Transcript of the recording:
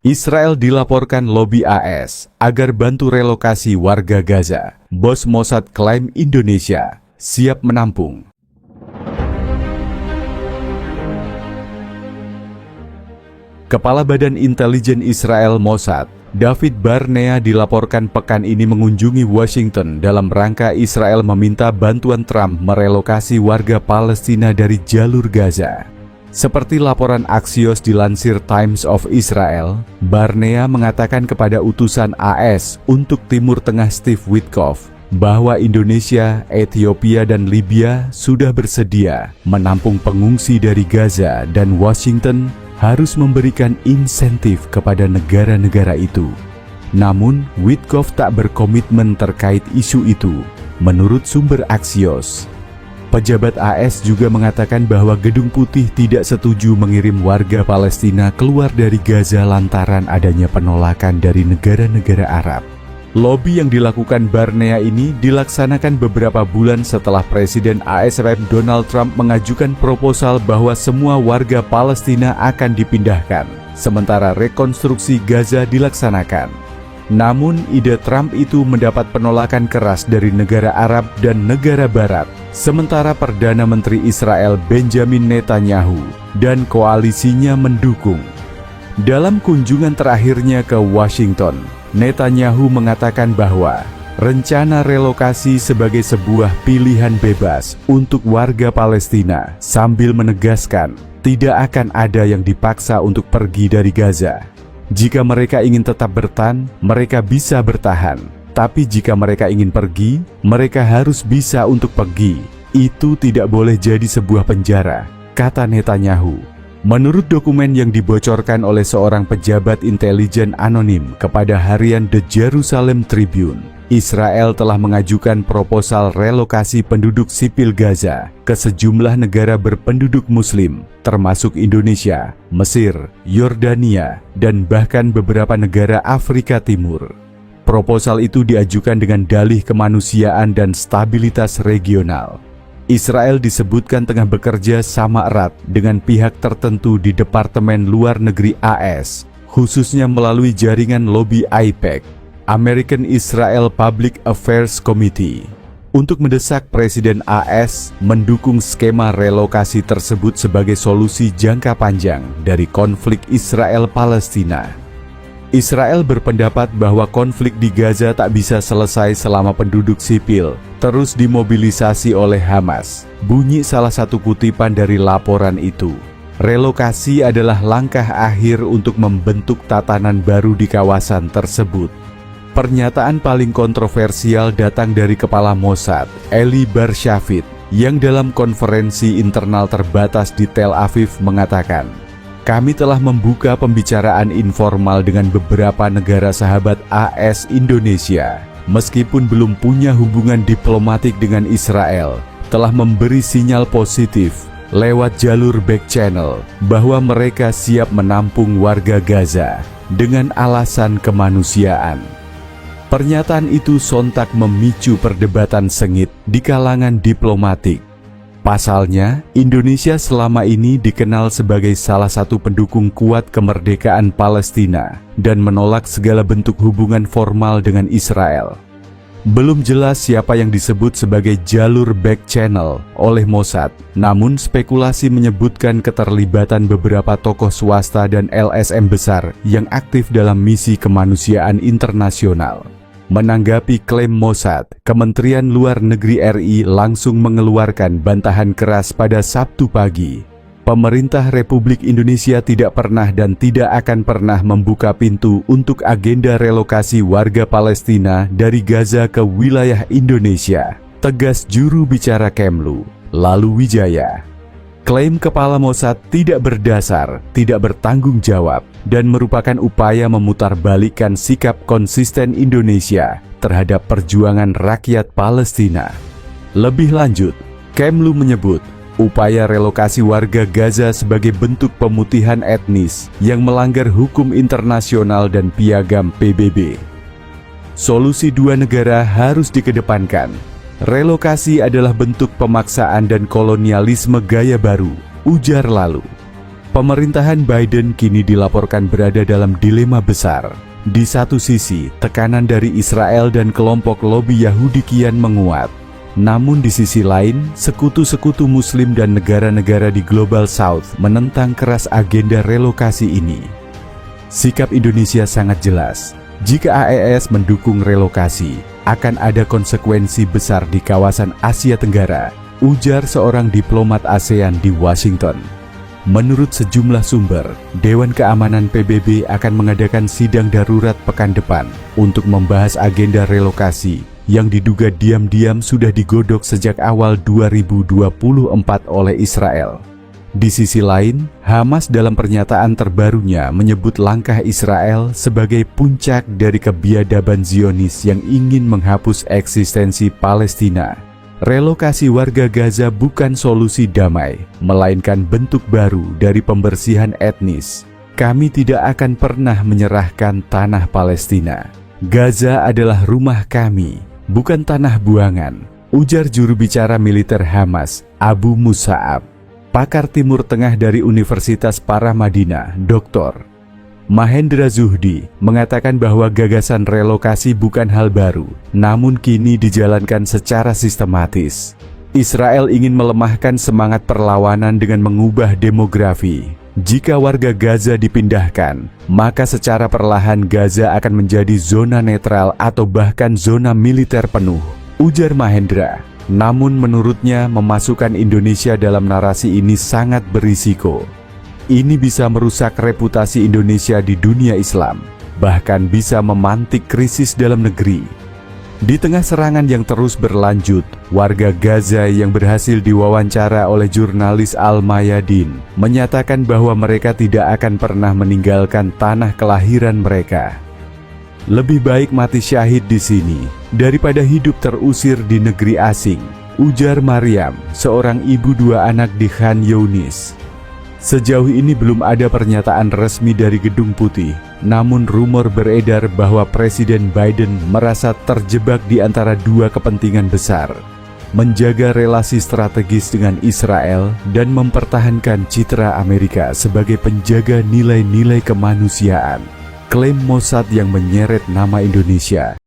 Israel dilaporkan lobi AS agar bantu relokasi warga Gaza. Bos Mossad klaim Indonesia siap menampung. Kepala Badan Intelijen Israel Mossad, David Barnea dilaporkan pekan ini mengunjungi Washington dalam rangka Israel meminta bantuan Trump merelokasi warga Palestina dari jalur Gaza. Seperti laporan Axios dilansir Times of Israel, Barnea mengatakan kepada utusan AS untuk Timur Tengah Steve Witkoff bahwa Indonesia, Ethiopia, dan Libya sudah bersedia menampung pengungsi dari Gaza dan Washington harus memberikan insentif kepada negara-negara itu. Namun, Witkoff tak berkomitmen terkait isu itu, menurut sumber Axios. Pejabat AS juga mengatakan bahwa Gedung Putih tidak setuju mengirim warga Palestina keluar dari Gaza lantaran adanya penolakan dari negara-negara Arab. Lobi yang dilakukan Barnea ini dilaksanakan beberapa bulan setelah Presiden AS Donald Trump mengajukan proposal bahwa semua warga Palestina akan dipindahkan, sementara rekonstruksi Gaza dilaksanakan. Namun, ide Trump itu mendapat penolakan keras dari negara Arab dan negara Barat, sementara Perdana Menteri Israel Benjamin Netanyahu dan koalisinya mendukung. Dalam kunjungan terakhirnya ke Washington, Netanyahu mengatakan bahwa rencana relokasi sebagai sebuah pilihan bebas untuk warga Palestina, sambil menegaskan tidak akan ada yang dipaksa untuk pergi dari Gaza. Jika mereka ingin tetap bertahan, mereka bisa bertahan. Tapi jika mereka ingin pergi, mereka harus bisa untuk pergi. Itu tidak boleh jadi sebuah penjara, kata Netanyahu. Menurut dokumen yang dibocorkan oleh seorang pejabat intelijen anonim kepada harian The Jerusalem Tribune, Israel telah mengajukan proposal relokasi penduduk sipil Gaza ke sejumlah negara berpenduduk Muslim, termasuk Indonesia, Mesir, Yordania, dan bahkan beberapa negara Afrika Timur. Proposal itu diajukan dengan dalih kemanusiaan dan stabilitas regional. Israel disebutkan tengah bekerja sama erat dengan pihak tertentu di Departemen Luar Negeri AS, khususnya melalui jaringan lobi AIPAC, American Israel Public Affairs Committee, untuk mendesak Presiden AS mendukung skema relokasi tersebut sebagai solusi jangka panjang dari konflik Israel-Palestina. Israel berpendapat bahwa konflik di Gaza tak bisa selesai selama penduduk sipil terus dimobilisasi oleh Hamas. Bunyi salah satu kutipan dari laporan itu. Relokasi adalah langkah akhir untuk membentuk tatanan baru di kawasan tersebut. Pernyataan paling kontroversial datang dari Kepala Mossad, Eli Bar-Shavit, yang dalam konferensi internal terbatas di Tel Aviv mengatakan, "Kami telah membuka pembicaraan informal dengan beberapa negara sahabat AS Indonesia, meskipun belum punya hubungan diplomatik dengan Israel, telah memberi sinyal positif lewat jalur back channel bahwa mereka siap menampung warga Gaza dengan alasan kemanusiaan." Pernyataan itu sontak memicu perdebatan sengit di kalangan diplomatik. Pasalnya, Indonesia selama ini dikenal sebagai salah satu pendukung kuat kemerdekaan Palestina dan menolak segala bentuk hubungan formal dengan Israel. Belum jelas siapa yang disebut sebagai jalur back channel oleh Mossad, namun spekulasi menyebutkan keterlibatan beberapa tokoh swasta dan LSM besar yang aktif dalam misi kemanusiaan internasional. Menanggapi klaim Mossad, Kementerian Luar Negeri RI langsung mengeluarkan bantahan keras pada Sabtu pagi. Pemerintah Republik Indonesia tidak pernah dan tidak akan pernah membuka pintu untuk agenda relokasi warga Palestina dari Gaza ke wilayah Indonesia, tegas juru bicara Kemlu, Lalu Wijaya. Klaim Kepala Mossad tidak berdasar, tidak bertanggung jawab, dan merupakan upaya memutarbalikkan sikap konsisten Indonesia terhadap perjuangan rakyat Palestina. Lebih lanjut, Kemlu menyebut upaya relokasi warga Gaza sebagai bentuk pemutihan etnis yang melanggar hukum internasional dan piagam PBB. Solusi dua negara harus dikedepankan. Relokasi adalah bentuk pemaksaan dan kolonialisme gaya baru, ujar Lalu. Pemerintahan Biden kini dilaporkan berada dalam dilema besar. Di satu sisi, tekanan dari Israel dan kelompok lobi Yahudi kian menguat. Namun di sisi lain, sekutu-sekutu Muslim dan negara-negara di Global South menentang keras agenda relokasi ini. Sikap Indonesia sangat jelas. Jika AES mendukung relokasi, akan ada konsekuensi besar di kawasan Asia Tenggara, ujar seorang diplomat ASEAN di Washington. Menurut sejumlah sumber, Dewan Keamanan PBB akan mengadakan sidang darurat pekan depan untuk membahas agenda relokasi yang diduga diam-diam sudah digodok sejak awal 2024 oleh Israel. Di sisi lain, Hamas dalam pernyataan terbarunya menyebut langkah Israel sebagai puncak dari kebiadaban Zionis yang ingin menghapus eksistensi Palestina. Relokasi warga Gaza bukan solusi damai, melainkan bentuk baru dari pembersihan etnis. Kami tidak akan pernah menyerahkan tanah Palestina. Gaza adalah rumah kami, bukan tanah buangan, ujar juru bicara militer Hamas, Abu Mus'ab. Pakar Timur Tengah dari Universitas Paramadina, Dr. Mahendra Zuhdi, mengatakan bahwa gagasan relokasi bukan hal baru, namun kini dijalankan secara sistematis. Israel ingin melemahkan semangat perlawanan dengan mengubah demografi. Jika warga Gaza dipindahkan, maka secara perlahan Gaza akan menjadi zona netral atau bahkan zona militer penuh, ujar Mahendra. Namun menurutnya memasukkan Indonesia dalam narasi ini sangat berisiko. Ini bisa merusak reputasi Indonesia di dunia Islam, bahkan bisa memantik krisis dalam negeri. Di tengah serangan yang terus berlanjut, warga Gaza yang berhasil diwawancara oleh jurnalis Al-Mayadin menyatakan bahwa mereka tidak akan pernah meninggalkan tanah kelahiran mereka. Lebih baik mati syahid di sini daripada hidup terusir di negeri asing, ujar Maryam, seorang ibu 2 anak di Khan Younis. Sejauh ini belum ada pernyataan resmi dari Gedung Putih, namun rumor beredar bahwa Presiden Biden merasa terjebak di antara 2 kepentingan besar, menjaga relasi strategis dengan Israel dan mempertahankan citra Amerika sebagai penjaga nilai-nilai kemanusiaan. Klaim Mossad yang menyeret nama Indonesia